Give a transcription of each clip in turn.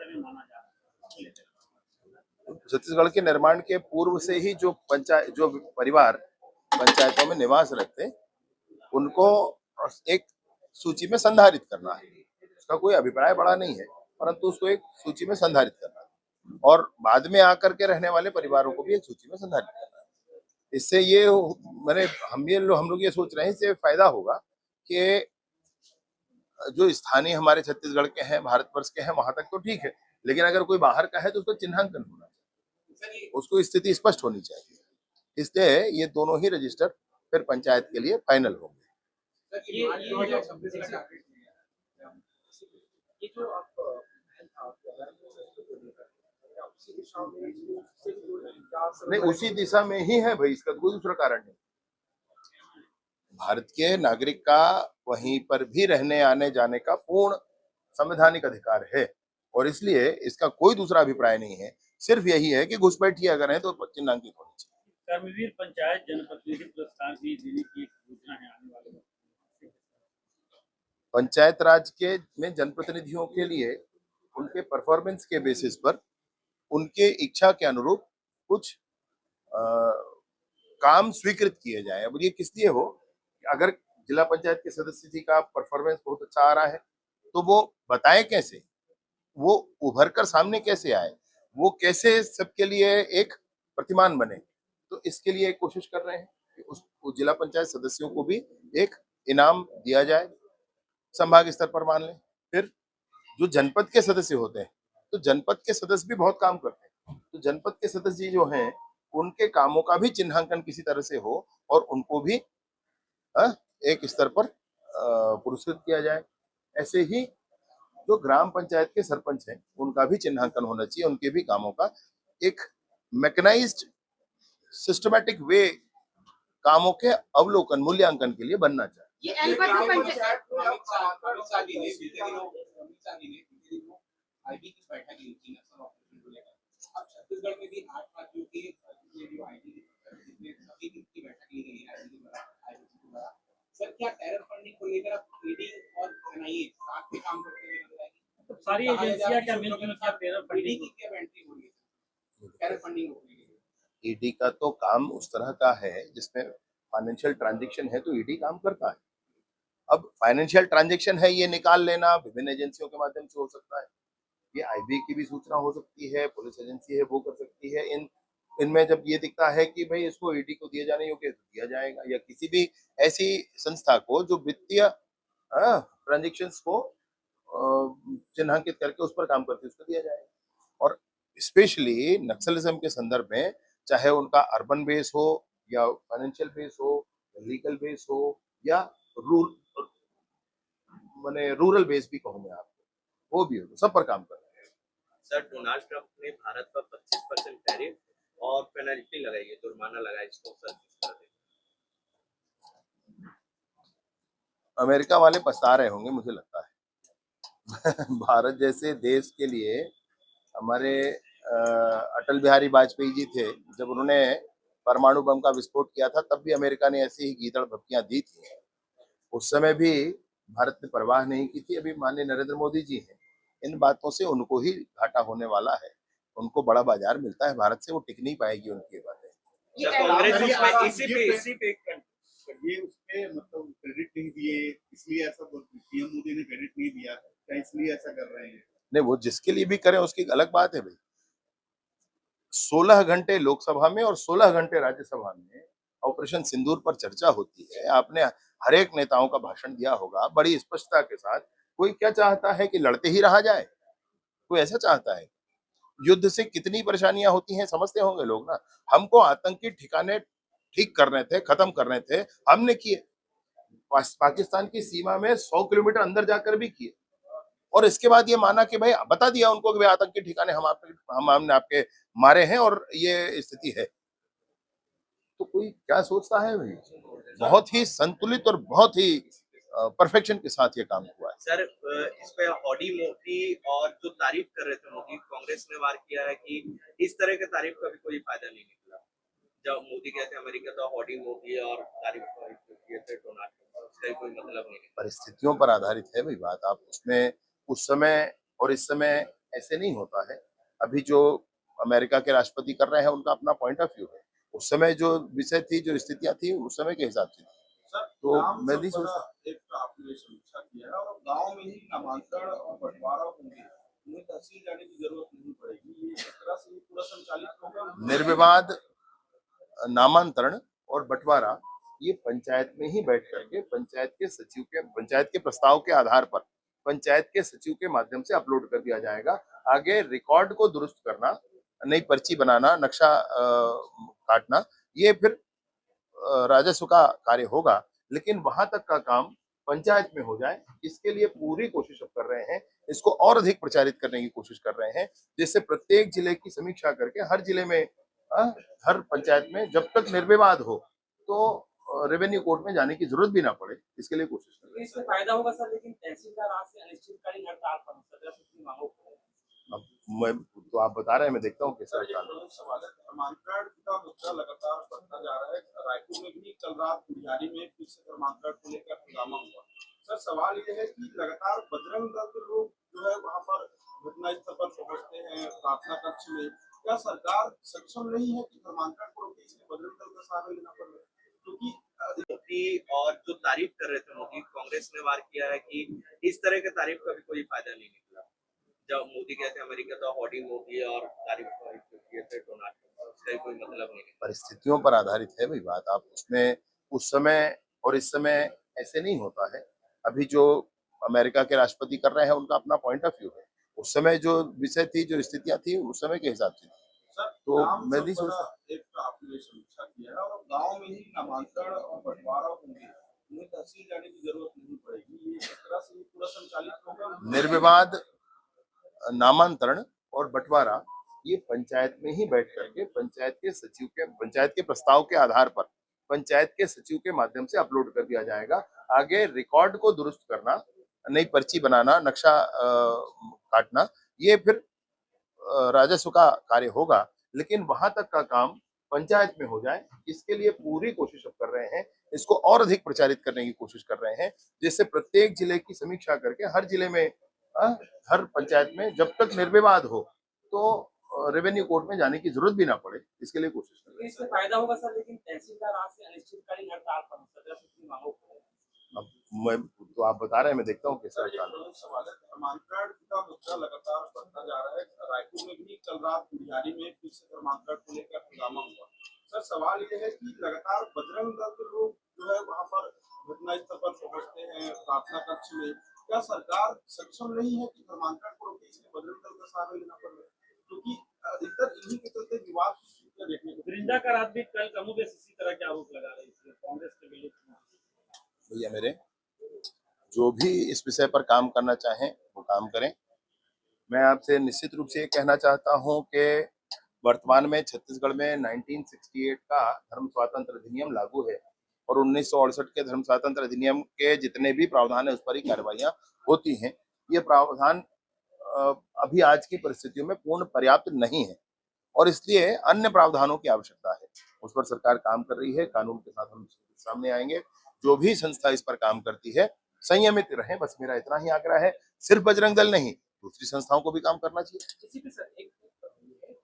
में माना जा रहा है। छत्तीसगढ़ के निर्माण के पूर्व से ही जो परिवार पंचायतों में निवास रखते, उनको एक सूची में संधारित करना है। उसका कोई अभिप्राय बड़ा नहीं है, परंतु उसको एक सूची में संधारित करना है और बाद में आकर के रहने वाले परिवारों को भी एक सूची में संधारित करना है। इससे ये मैंने हम लोग ये सोच रहे हैं, इससे फायदा होगा कि जो स्थानीय हमारे छत्तीसगढ़ के हैं, भारतवर्ष के हैं, वहां तक तो ठीक है, लेकिन अगर कोई बाहर का है तो उसको चिन्हांकन होना चाहिए, उसको स्थिति स्पष्ट होनी चाहिए। इसलिए ये दोनों ही रजिस्टर फिर पंचायत के लिए फाइनल होंगे। नहीं, उसी दिशा में ही है भाई, इसका कोई दूसरा कारण नहीं। भारत के नागरिक का वहीं पर भी रहने आने जाने का पूर्ण संवैधानिक अधिकार है और इसलिए इसका कोई दूसरा अभिप्राय नहीं है। सिर्फ यही है कि घुसपैठिए अगर है तो चिन्हांकित होनी चाहिए। कर्मवीर पंचायत जनप्रतिनिधि पुरस्कार भी देने की एक योजना है आने वाले में। पंचायत राज के में जनप्रतिनिधियों के लिए उनके परफॉर्मेंस के बेसिस पर उनके इच्छा के अनुरूप कुछ काम स्वीकृत किए जाए। अब ये किस लिए हो, अगर जिला पंचायत के सदस्य जी का परफॉर्मेंस बहुत अच्छा आ रहा है तो वो बताए कैसे, वो उभर कर सामने कैसे आए, वो कैसे सबके लिए एक प्रतिमान बने। तो इसके लिए कोशिश कर रहे हैं कि उस जिला पंचायत सदस्यों को भी एक इनाम दिया जाए, संभाग स्तर पर मान लें। फिर जो जनपद के सदस्य होते हैं, तो जनपद के सदस्य भी बहुत काम करते हैं, तो जनपद के सदस्य जी जो हैं उनके कामों का भी चिन्हांकन किसी तरह से हो और उनको भी एक स्तर पर पुरस्कृत किया जाए। ऐसे ही जो ग्राम पंचायत के सरपंच हैं उनका भी चिन्हांकन होना चाहिए, उनके भी कामों का एक मैकेनाइज्ड सिस्टमैटिक वे कामों के अवलोकन मूल्यांकन के लिए बनना चाहिए। छत्तीसगढ़ में भी 8 राज्यों की बैठक ली गई है। सर, क्या टेरर फंडिंग को लेकर अब ईडी और एनआईए साथ में काम करते हुए नजर आएगी? तो सारी एजेंसियां क्या मिलकर क्या टेरर फंडिंग की क्या एंट्री हो रही है टेरर फंडिंग को लेकर? ईडी का तो काम उस तरह का है जिसमें फाइनेंशियल ट्रांजैक्शन है, तो ईडी काम करता है। अब फाइनेंशियल ट्रांजैक्शन है, ये निकाल लेना विभिन्न एजेंसियों के माध्यम से हो सकता है, ये आईबी की भी सूचना हो सकती है, पुलिस एजेंसी है वो कर सकती है। इनमें जब ये दिखता है कि भाई इसको ईडी को दिए जाने योग्य तो दिया जाएगा, या किसी भी ऐसी संस्था को जो वित्तीय ट्रांजेक्शन्स को चिन्हांकित करके उस पर काम करती है उसको दिया जाएगा। और स्पेशली नक्सलिज्म के संदर्भ में, चाहे उनका अर्बन बेस हो या फाइनेंशियल बेस हो, लीगल बेस हो या रूरल बेस भी कहूँ मैं आपको, वो भी हो, सब पर काम कर रहे हैं। सर, डोनाल्ड ट्रंप ने भारत पर 25% टैरिफ और पेनल्टी लगाई है, जुर्माना लगाया, इसको सर किस तरह देखते हैं? अमेरिका वाले पछता रहे होंगे मुझे लगता है। भारत जैसे देश के लिए हमारे अटल बिहारी वाजपेयी जी थे, जब उन्होंने परमाणु बम का विस्फोट किया था तब भी अमेरिका ने ऐसी ही गीदड़ भपकियां दी थी। उस समय भी भारत ने परवाह नहीं की थी। अभी माननीय नरेंद्र मोदी जी हैं, इन बातों से उनको ही घाटा होने वाला है, उनको बड़ा बाजार मिलता है भारत से, वो टिक नहीं पाएगी उनकी बातें। ये उसपे मतलब क्रेडिट नहीं दिए, इसलिए ऐसा पीएम मोदी ने क्रेडिट नहीं दिया, क्या इसलिए ऐसा कर रहे हैं? नहीं, वो जिसके लिए भी करें उसकी अलग बात है भाई। 16 घंटे लोकसभा में और 16 घंटे राज्यसभा में ऑपरेशन सिंदूर पर चर्चा होती है। आपने हर एक नेताओं का भाषण दिया होगा बड़ी स्पष्टता के साथ। कोई क्या चाहता है कि लड़ते ही रहा जाए? कोई ऐसा चाहता है? युद्ध से कितनी परेशानियां होती हैं समझते होंगे लोग ना। हमको आतंकी ठिकाने ठीक करने थे, खत्म करने थे, हमने किए। पाकिस्तान की सीमा में 100 किलोमीटर अंदर जाकर भी किए, और इसके बाद ये माना कि भाई बता दिया उनको कि भाई आतंकी ठिकाने हमने आपके मारे हैं और ये स्थिति है। तो कोई क्या सोचता है भाई? बहुत ही संतुलित और बहुत ही परफेक्शन के साथ ये काम हुआ है। सर, इस पे हॉडी मोदी और जो तारीफ कर रहे थे मोदी, कांग्रेस ने वार किया है कि इस तरह के तारीफ का भी कोई फायदा नहीं निकला। जब मोदी कहते हैं अमेरिका तो हॉडी मोदी और तारीफ किए थे डोनाल्ड ट्रंप, उसका कोई मतलब नहीं। परिस्थितियों पर आधारित है भाई बात। आप उसमें उस समय और इस समय ऐसे नहीं होता है। अभी जो अमेरिका के राष्ट्रपति कर रहे हैं उनका अपना पॉइंट ऑफ व्यू है। उस समय जो विषय थी, जो स्थितियां थी, उस समय के हिसाब से थी। सर, तो ग्राम मैं नहीं सभा सोचता। एक आपने समीक्षा किया है और गांव में ही नामांकन और बंटवारा होंगे, उन्हें तहसील जाने की जरूरत नहीं पड़ेगी, ये इस तरह से पूरा संचालित होगा। निर्विवाद नामांतरण और बंटवारा ये पंचायत में ही बैठ करके पंचायत के प्रस्ताव के आधार पर पंचायत के सचिव के माध्यम से अपलोड कर दिया जाएगा। आगे रिकॉर्ड को दुरुस्त करना, नई पर्ची बनाना, नक्शा काटना, ये फिर राजस्व का कार्य होगा। लेकिन वहां तक का काम पंचायत में हो जाए, इसके लिए पूरी कोशिश अब कर रहे हैं। इसको और अधिक प्रचारित करने की कोशिश कर रहे हैं, जिससे प्रत्येक जिले की समीक्षा करके हर जिले में हर पंचायत में जब तक निर्विवाद हो तो रेवेन्यू कोर्ट में जाने की जरूरत भी ना पड़े, इसके लिए कोशिश कर रहे हैं। इससे फायदा होगा सर, लेकिन तहसीलदार आज से अनिश्चितकालीन हड़ताल पर मांगों अब मैं तो आप बता रहे हैं, मैं देखता हूँ कैसा सर, एक प्रमुख सवाल है, नामांकन का मुद्दा लगातार बढ़ता जा रहा है। रायपुर में भी कल रात बिहारी में फिर से नामांकन को लेकर हंगामा हुआ। सर, सवाल ये है कि लगातार बजरंग दल के लोग जो है वहां पर घटना स्थल पर पहुंचते हैं, प्रार्थना कक्ष में। क्या सरकार सक्षम नहीं है कि नामांकन को रोके, इसलिए बजरंग दल का सहारा लेना पड़ रहा है? क्योंकि मोदी और जो तारीफ कर रहे थे मोदी, कांग्रेस ने वार किया है कि इस तरह के तारीफ का भी कोई फायदा नहीं निकला। जब मोदी कहते हैं अमेरिका तो हॉडी मोदी और तारीफ किए थे डोनाल्ड ट्रंप, उसका कोई मतलब नहीं है। परिस्थितियों पर आधारित है भाई बात। आप उसमें उस समय और इस समय ऐसे नहीं होता है। अभी जो अमेरिका के राष्ट्रपति कर रहे हैं उनका अपना पॉइंट ऑफ व्यू है। उस समय जो विषय थी, जो स्थितियां थी, उस समय के हिसाब से थी। सर, तो ग्राम मैं नहीं सभा सोचता। एक आपने समीक्षा किया है और गांव में ही नामांकन और बंटवारा होंगे, उन्हें तहसील जाने की जरूरत नहीं पड़ेगी, ये इस तरह से पूरा संचालित होगा। निर्विवाद नामांतरण और बंटवारा ये पंचायत में ही बैठ करके पंचायत के प्रस्ताव के आधार पर पंचायत के सचिव के माध्यम से अपलोड कर दिया जाएगा। आगे रिकॉर्ड को दुरुस्त करना, नई पर्ची बनाना, नक्शा काटना, ये फिर राजस्व का कार्य होगा। लेकिन वहां तक का काम पंचायत में हो जाए, इसके लिए पूरी कोशिश अब कर रहे हैं। इसको और अधिक प्रचारित करने की कोशिश कर रहे हैं, जिससे प्रत्येक जिले की समीक्षा करके हर जिले में हर पंचायत में जब तक निर्विवाद हो तो रेवेन्यू कोर्ट में जाने की जरूरत भी ना पड़े, इसके लिए कोशिश कर रहे हैं। इससे फायदा होगा सर, लेकिन तहसीलदार आज से अनिश्चितकालीन हड़ताल पर मांगों अब मैं तो आप बता रहे हैं, मैं देखता हूँ कैसा सर, एक प्रमुख सवाल है, नामांकन का मुद्दा लगातार बढ़ता जा रहा है। रायपुर में भी कल रात बिहारी में फिर से नामांकन को लेकर हंगामा हुआ। सर, सवाल ये है कि लगातार बजरंग दल के लोग जो है वहां पर घटना स्थल पर पहुंचते हैं, प्रार्थना कक्ष में। क्या सरकार सक्षम नहीं है कि नामांकन को रोके, इसलिए बजरंग दल का सहारा लेना पड़ रहा है? क्योंकि इधर इन्हीं के चलते विवाद की स्थितियां देखने को वृंदा का रात भी कल कमोबेश इसी तरह के आरोप लगा रही थी कांग्रेस के विरुद्ध। भैया मेरे जो भी इस विषय पर काम करना चाहें वो काम करें। मैं आपसे निश्चित रूप से ये कहना चाहता हूं कि वर्तमान में छत्तीसगढ़ में 1968 का धर्म स्वातंत्र अधिनियम लागू है और 1968 के धर्म स्वातंत्र अधिनियम के जितने भी प्रावधान है उस पर ही कार्रवाइयां होती हैं। ये प्रावधान अभी आज की परिस्थितियों में पूर्ण पर्याप्त नहीं है और इसलिए अन्य प्रावधानों की आवश्यकता है। उस पर सरकार काम कर रही है, कानून के साथ हम सामने आएंगे। जो भी संस्था इस पर काम करती है संयमित रहें, बस मेरा इतना ही आग्रह है। सिर्फ बजरंग दल नहीं, दूसरी संस्थाओं को भी काम करना चाहिए। इसी पे सर एक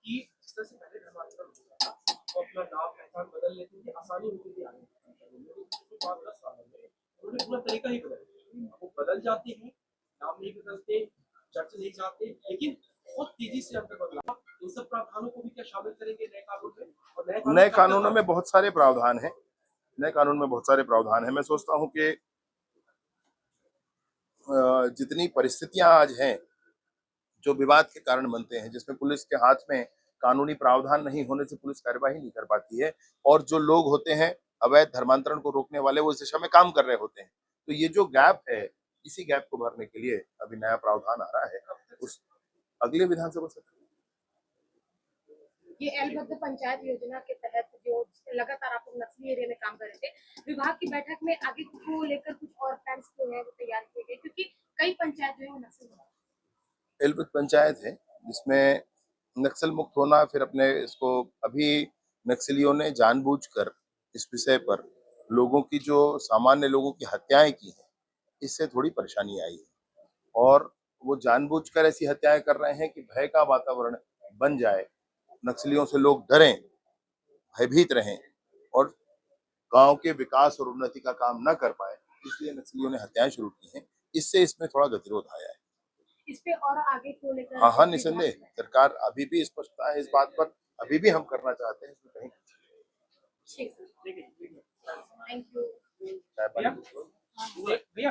कि जिस तरह से पहले धर्मांतरण होता था, वो अपना नाम पहचान बदल लेते थे, आसानी होती थी आगे। 5-10 सालों में उन्होंने पूरा तरीका ही बदल दिया। वो बदल जाते हैं, नाम नहीं बदलते, चर्च नहीं जाते, लेकिन बहुत तेजी से अंदर बदलाव। इन सब प्रावधानों को भी क्या शामिल करेंगे नए कानून में? और नए कानूनों में बहुत सारे प्रावधान हैं। नए कानून में बहुत सारे प्रावधान हैं। मैं सोचता हूं कि जितनी परिस्थितियां आज हैं जो विवाद के कारण बनते हैं, जिसमें पुलिस के हाथ में कानूनी प्रावधान नहीं होने से पुलिस कार्यवाही नहीं कर पाती है और जो लोग होते हैं अवैध धर्मांतरण को रोकने वाले, वो इस दिशा में काम कर रहे होते हैं। तो ये जो गैप है, इसी गैप को भरने के लिए अभी नया प्रावधान आ रहा है, उस अगले विधानसभा सत्र। ये एलबद्ध पंचायत योजना के तहत जो लगातार आप लोग नक्सली एरिया में काम कर रहे थे, विभाग की बैठक में आगे को लेकर कुछ और प्लान्स जो है वो तैयार किए गए, क्योंकि कई पंचायत जो है वो नक्सल एलबद्ध पंचायत है जिसमें नक्सल मुक्त होना, फिर अपने इसको अभी नक्सलियों ने जानबूझकर इस विषय पर लोगों की, जो सामान्य लोगों की हत्याएं की हैं, इससे थोड़ी परेशानी आई है और वो जानबूझकर ऐसी हत्याएं कर रहे हैं कि भय का वातावरण बन जाए, नक्सलियों से लोग डरें, भयभीत रहें और गांव के विकास और उन्नति का काम न कर पाए, इसलिए नक्सलियों ने हत्याएं शुरू की हैं। इससे इसमें थोड़ा गतिरोध आया है। इस पे और आगे क्यों लेकर हाँ, निसंदेह सरकार अभी भी स्पष्टता है इस बात पर, अभी भी हम करना चाहते हैं इसमें कहीं ठीक है, थैंक यू। चाय पानी भैया